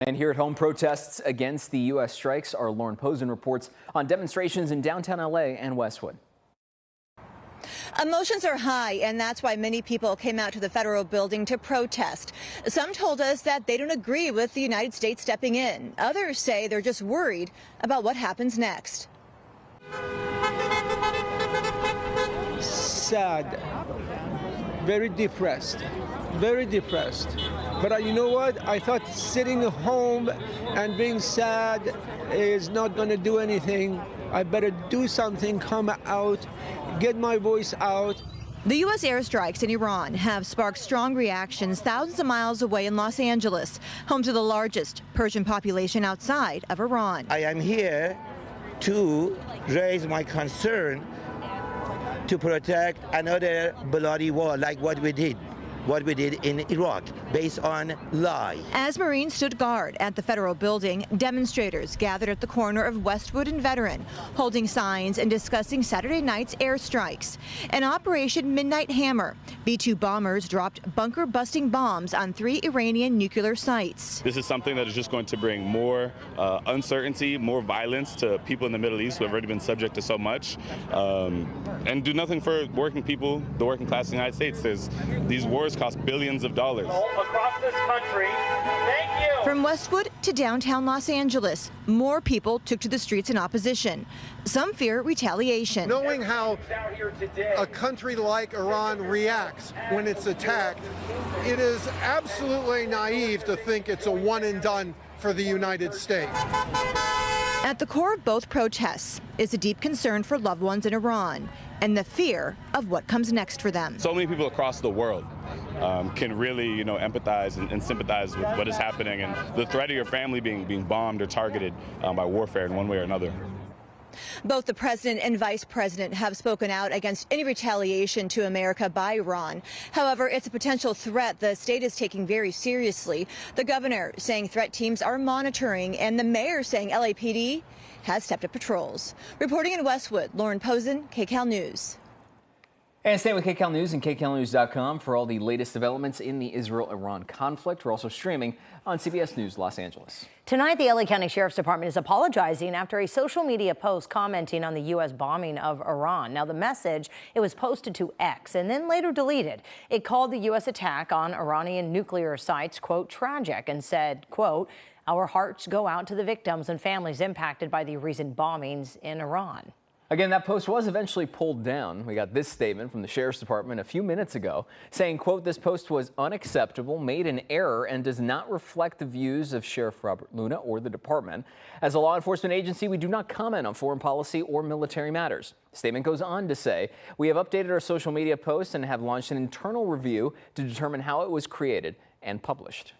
And here at home, protests against the U.S. strikes. Our Lauren Pozen reports on demonstrations in downtown L.A. and Westwood. Emotions are high, and that's why many people came out to the federal building to protest. Some told us that they don't agree with the United States stepping in. Others say they're just worried about what happens next. Sad, very depressed. But you know what? I thought sitting home and being sad is not going to do anything. I better do something, come out, get my voice out. The U.S. airstrikes in Iran have sparked strong reactions thousands of miles away in Los Angeles, home to the largest Persian population outside of Iran. I am here to raise my concern to protect another bloody war like what we did in Iraq, based on lie. As Marines stood guard at the federal building, demonstrators gathered at the corner of Westwood and Veteran, holding signs and discussing Saturday night's airstrikes. And Operation Midnight Hammer, B-2 bombers dropped bunker-busting bombs on 3 Iranian nuclear sites. This is something that is just going to bring more uncertainty, more violence to people in the Middle East who have already been subject to so much, and do nothing for working people, the working class in the United States. These wars cost billions of dollars. Across this country. Thank you. From Westwood to downtown Los Angeles, more people took to the streets in opposition. Some fear retaliation. Knowing how a country like Iran reacts when it's attacked, it is absolutely naive to think it's a one and done for the United States. At the core of both protests is a deep concern for loved ones in Iran and the fear of what comes next for them. So many people across the world can really, empathize and sympathize with what is happening and the threat of your family being bombed or targeted by warfare in one way or another. Both the president and vice president have spoken out against any retaliation to America by Iran. However, it's a potential threat the state is taking very seriously. The governor saying threat teams are monitoring, and the mayor saying LAPD has stepped up patrols. Reporting in Westwood, Lauren Pozen, KCAL News. And stay with KCAL News and KCALnews.com for all the latest developments in the Israel-Iran conflict. We're also streaming on CBS News Los Angeles. Tonight, the LA County Sheriff's Department is apologizing after a social media post commenting on the U.S. bombing of Iran. Now, the message, it was posted to X and then later deleted. It called the U.S. attack on Iranian nuclear sites, quote, tragic, and said, quote, our hearts go out to the victims and families impacted by the recent bombings in Iran. Again, that post was eventually pulled down. We got this statement from the Sheriff's Department a few minutes ago saying, quote, this post was unacceptable, made an error, and does not reflect the views of Sheriff Robert Luna or the department. As a law enforcement agency, we do not comment on foreign policy or military matters. The statement goes on to say, we have updated our social media posts and have launched an internal review to determine how it was created and published.